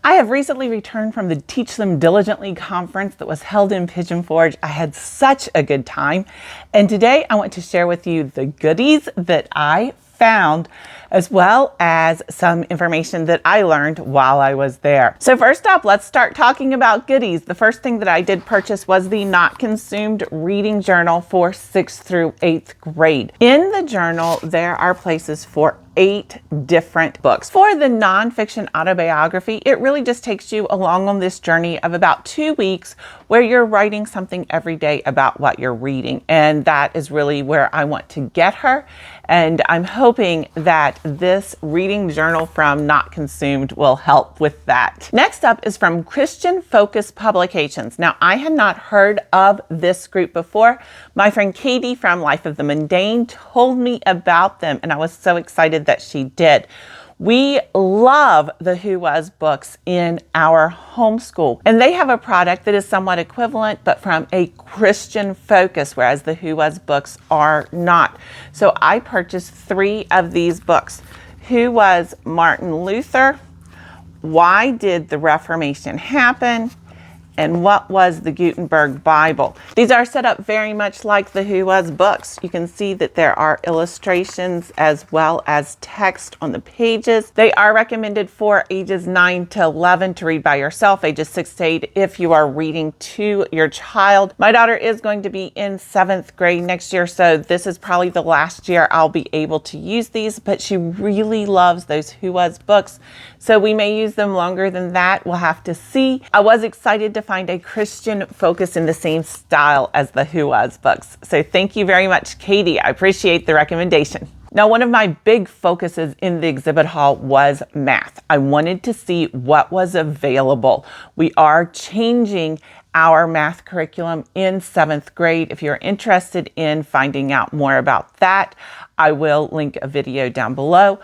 I have recently returned from the Teach Them Diligently conference that was held in Pigeon Forge. I had such a good time, and today I want to share with you the goodies that I found, as well as some information that I learned while I was there. So first up, let's start talking about goodies. The first thing that I did purchase was the Not Consumed Reading Journal for 6th through 8th grade. In the journal, there are places for 8 different books. For the nonfiction autobiography, it really just takes you along on this journey of about 2 weeks where you're writing something every day about what you're reading. And that is really where I want to get her. And I'm hoping that this reading journal from Not Consumed will help with that. Next up is from Christian Focus Publications. Now, I had not heard of this group before. My friend Katie from Life of the Mundane told me about them, and I was so excited that she did. We love the Who Was books in our homeschool, and they have a product that is somewhat equivalent, but from a Christian focus, whereas the Who Was books are not. So I purchased 3 of these books. Who Was Martin Luther? Why Did the Reformation Happen? And What Was the Gutenberg Bible? These are set up very much like the Who Was books. You can see that there are illustrations as well as text on the pages. They are recommended for ages 9 to 11 to read by yourself, ages 6 to 8 if you are reading to your child. My daughter is going to be in 7th grade next year, so this is probably the last year I'll be able to use these, but she really loves those Who Was books. So we may use them longer than that. We'll have to see. I was excited to find a Christian focus in the same style as the Who Was books. So thank you very much, Katie. I appreciate the recommendation. Now, one of my big focuses in the exhibit hall was math. I wanted to see what was available. We are changing our math curriculum in 7th grade. If you're interested in finding out more about that, I will link a video down below.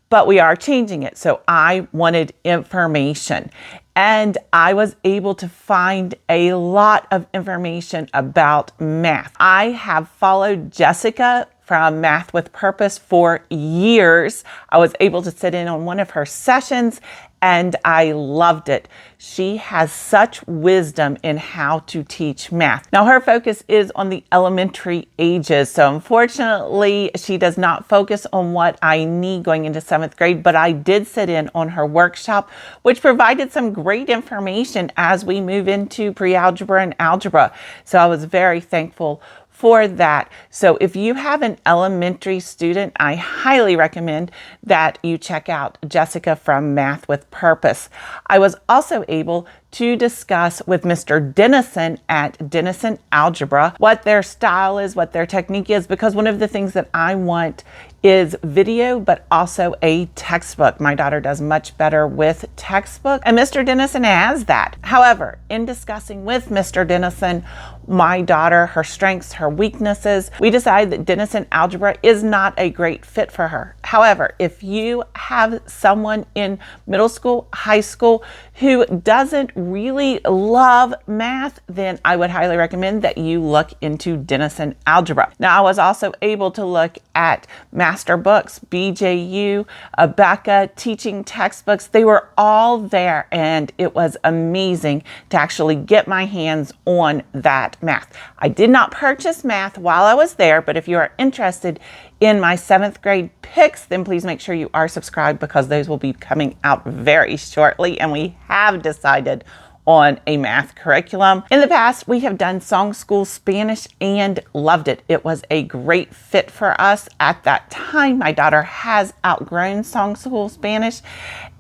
But we are changing it. So I wanted information, and I was able to find a lot of information about math. I have followed Jessica from Math with Purpose for years. I was able to sit in on one of her sessions, and I loved it. She has such wisdom in how to teach math. Now, her focus is on the elementary ages, so unfortunately, she does not focus on what I need going into 7th grade, but I did sit in on her workshop, which provided some great information as we move into pre-algebra and algebra. So I was very thankful for that. So if you have an elementary student, I highly recommend that you check out Jessica from Math with Purpose. I was also able to discuss with Mr. Denison at Denison Algebra what their style is, what their technique is, because one of the things that I want is video, but also a textbook. My daughter does much better with textbook, and Mr. Denison has that. However, in discussing with Mr. Denison, my daughter, her strengths, her weaknesses, we decided that Denison Algebra is not a great fit for her. However, if you have someone in middle school, high school, who doesn't really love math, then I would highly recommend that you look into Denison Algebra. Now, I was also able to look at master books, BJU, Abeka, teaching textbooks. They were all there, and it was amazing to actually get my hands on that math. I did not purchase math while I was there, but if you are interested in my 7th grade picks, then please make sure you are subscribed, because those will be coming out very shortly, and we have decided on a math curriculum. In the past, we have done Song School Spanish and loved it. It was a great fit for us at that time. My daughter has outgrown Song School Spanish,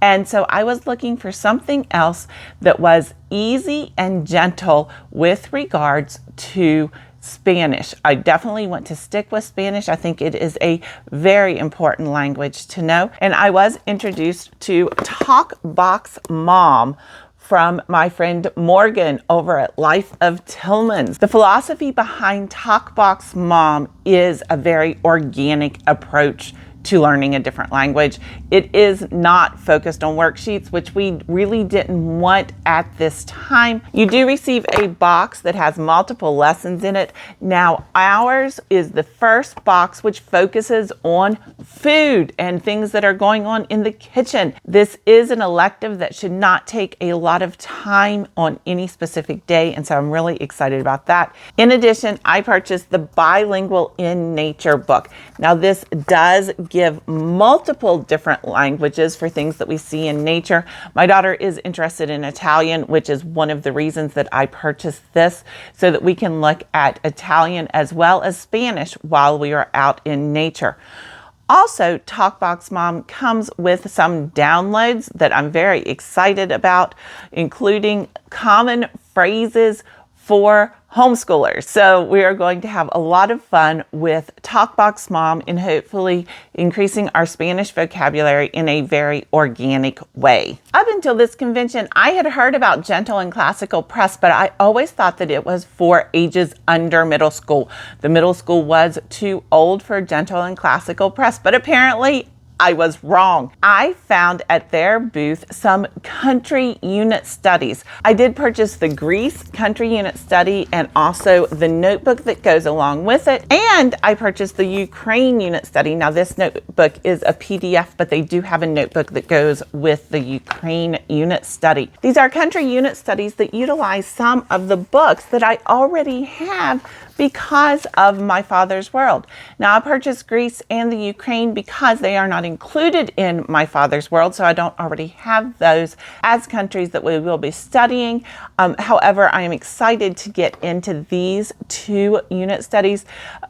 and so I was looking for something else that was easy and gentle with regards to Spanish. I definitely want to stick with Spanish. I think it is a very important language to know. And I was introduced to Talkbox Mom from my friend Morgan over at Life of Tillman's. The philosophy behind Talkbox Mom is a very organic approach to learning a different language. It is not focused on worksheets, which we really didn't want at this time. You do receive a box that has multiple lessons in it. Now, ours is the first box which focuses on food and things that are going on in the kitchen. This is an elective that should not take a lot of time on any specific day, and so I'm really excited about that. In addition, I purchased the Bilingual in Nature book. Now, this does give multiple different languages for things that we see in nature. My daughter is interested in Italian, which is one of the reasons that I purchased this, so that we can look at Italian as well as Spanish while we are out in nature. Also, Talkbox Mom comes with some downloads that I'm very excited about, including common phrases for homeschoolers. So we are going to have a lot of fun with Talkbox Mom and hopefully increasing our Spanish vocabulary in a very organic way. Up until this convention, I had heard about Gentle and Classical Press, but I always thought that it was for ages under middle school. The middle school was too old for Gentle and Classical Press, but apparently I was wrong. I found at their booth some country unit studies. I did purchase the Greece country unit study and also the notebook that goes along with it. And I purchased the Ukraine unit study. Now, this notebook is a PDF, but they do have a notebook that goes with the Ukraine unit study. These are country unit studies that utilize some of the books that I already have because of My Father's World. Now, I purchased Greece and the Ukraine because they are not included in My Father's World, so I don't already have those as countries that we will be studying. However, I am excited to get into these two unit studies.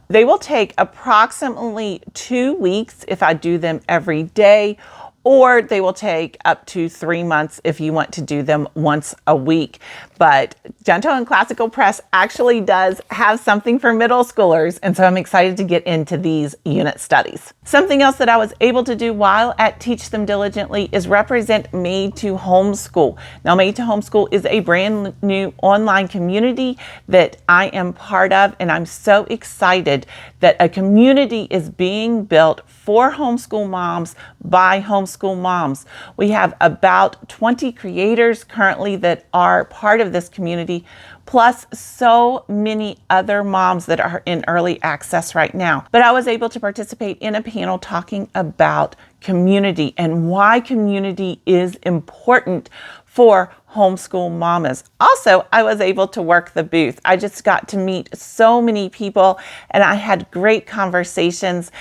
They will take approximately 2 weeks if I do them every day, or they will take up to 3 months if you want to do them once a week. But Gentle and Classical Press actually does have something for middle schoolers, and so I'm excited to get into these unit studies. Something else that I was able to do while at Teach Them Diligently is represent Made to Homeschool. Now, Made to Homeschool is a brand new online community that I am part of, and I'm so excited that a community is being built for homeschool moms by homeschool moms. We have about 20 creators currently that are part of this community, plus so many other moms that are in early access right now. But I was able to participate in a panel talking about community and why community is important for homeschool mamas. Also, I was able to work the booth. I just got to meet so many people and I had great conversations.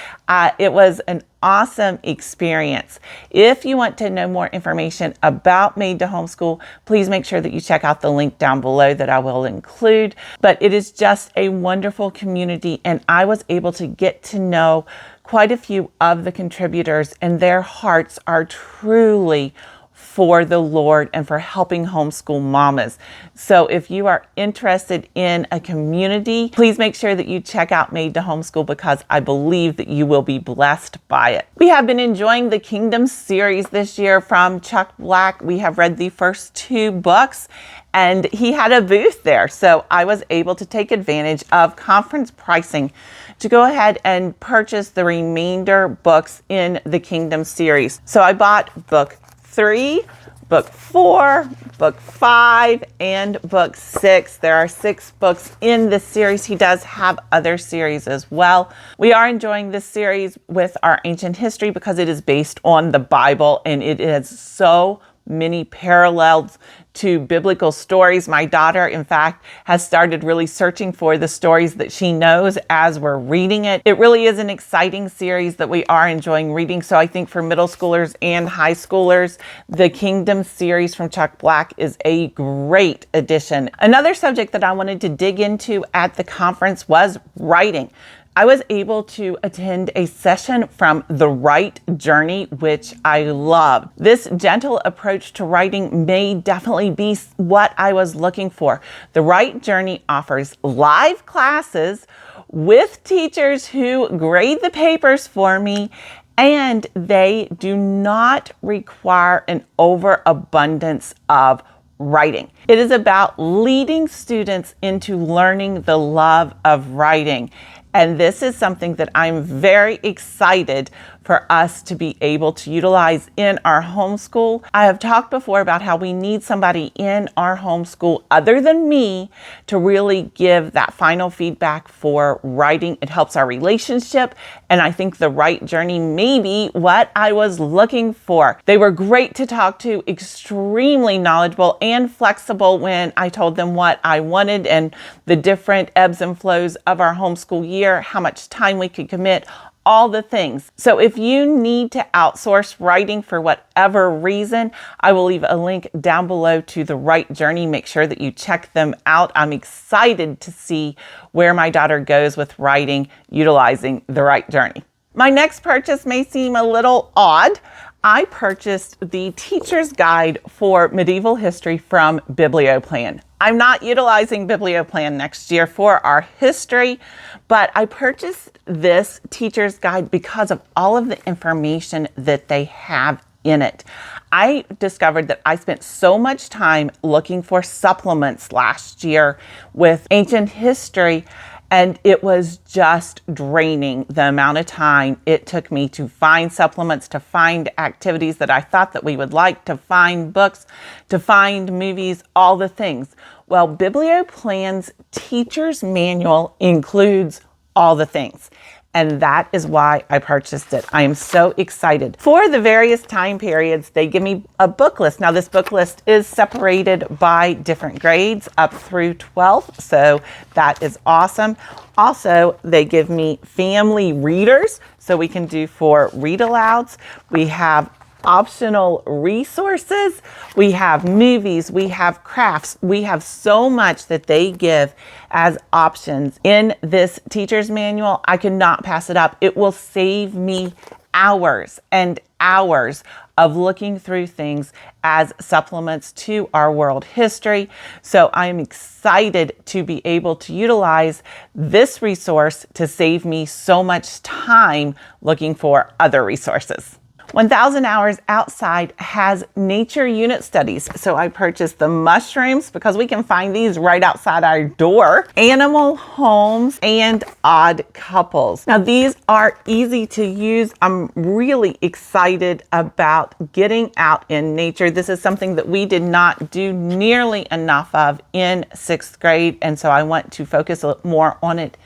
It was an awesome experience. If you want to know more information about Made to Homeschool, please make sure that you check out the link down below that I will include. But it is just a wonderful community, and I was able to get to know quite a few of the contributors, and their hearts are truly for the Lord and for helping homeschool mamas. So if you are interested in a community, please make sure that you check out Made to Homeschool, because I believe that you will be blessed by it. We have been enjoying the Kingdom series this year from Chuck Black. We have read the first 2 books, and he had a booth there. So I was able to take advantage of conference pricing to go ahead and purchase the remainder books in the Kingdom series. So I bought book 3, book 4, book 5, and book 6. There are 6 books in this series. He does have other series as well. We are enjoying this series with our ancient history because it is based on the Bible, and it has so many parallels to biblical stories. My daughter, in fact, has started really searching for the stories that she knows as we're reading it. It really is an exciting series that we are enjoying reading. So I think for middle schoolers and high schoolers, the Kingdom series from Chuck Black is a great addition. Another subject that I wanted to dig into at the conference was writing. I was able to attend a session from The Right Journey, which I love. This gentle approach to writing may definitely be what I was looking for. The Right Journey offers live classes with teachers who grade the papers for me, and they do not require an overabundance of writing. It is about leading students into learning the love of writing. And this is something that I'm very excited for us to be able to utilize in our homeschool. I have talked before about how we need somebody in our homeschool other than me to really give that final feedback for writing. It helps our relationship, and I think the right journey may be what I was looking for. They were great to talk to, extremely knowledgeable and flexible when I told them what I wanted and the different ebbs and flows of our homeschool year, how much time we could commit, all the things. So if you need to outsource writing for whatever reason, I will leave a link down below to the Right Journey. Make sure that you check them out. I'm excited to see where my daughter goes with writing utilizing the Right Journey. My next purchase may seem a little odd. I purchased the Teacher's Guide for Medieval History from Biblioplan. I'm not utilizing Biblioplan next year for our history, but I purchased this Teacher's Guide because of all of the information that they have in it. I discovered that I spent so much time looking for supplements last year with ancient history, and it was just draining the amount of time it took me to find supplements, to find activities that I thought that we would like, to find books, to find movies, all the things. Well, Biblioplan's teacher's manual includes all the things. And that is why I purchased it. I am so excited. For the various time periods, they give me a book list. Now, this book list is separated by different grades up through 12th, so that is awesome. Also, they give me family readers, so we can do for read-alouds. We have optional resources, we have movies, we have crafts, we have so much that they give as options in this teacher's manual. I cannot pass it up. It will save me hours and hours of looking through things as supplements to our world history. So I am excited to be able to utilize this resource to save me so much time looking for other resources. 1000 Hours Outside has nature unit studies. So I purchased the mushrooms because we can find these right outside our door, animal homes, and odd couples. Now these are easy to use. I'm really excited about getting out in nature. This is something that we did not do nearly enough of in 6th grade. And so I want to focus a little more on it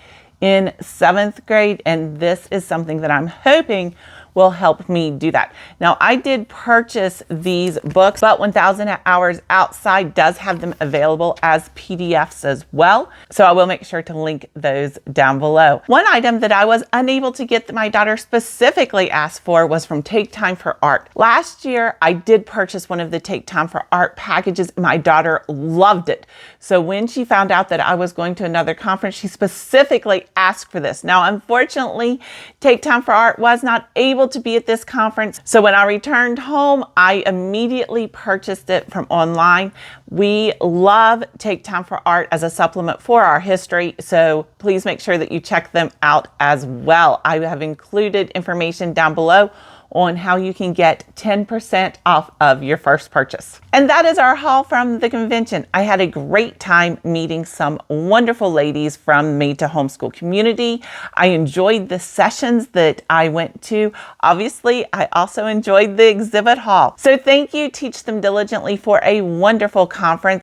in 7th grade. And this is something that I'm hoping will help me do that. Now, I did purchase these books, but 1000 Hours Outside does have them available as PDFs as well. So I will make sure to link those down below. One item that I was unable to get that my daughter specifically asked for was from Take Time for Art. Last year, I did purchase one of the Take Time for Art packages. My daughter loved it. So when she found out that I was going to another conference, she specifically asked for this. Now, unfortunately, Take Time for Art was not able to be at this conference. So when I returned home, I immediately purchased it from online. We love Take Time for Art as a supplement for our history. So please make sure that you check them out as well. I have included information down below on how you can get 10% off of your first purchase. And that is our haul from the convention. I had a great time meeting some wonderful ladies from Made to Homeschool community. I enjoyed the sessions that I went to. Obviously, I also enjoyed the exhibit hall. So thank you, Teach Them Diligently, for a wonderful conference.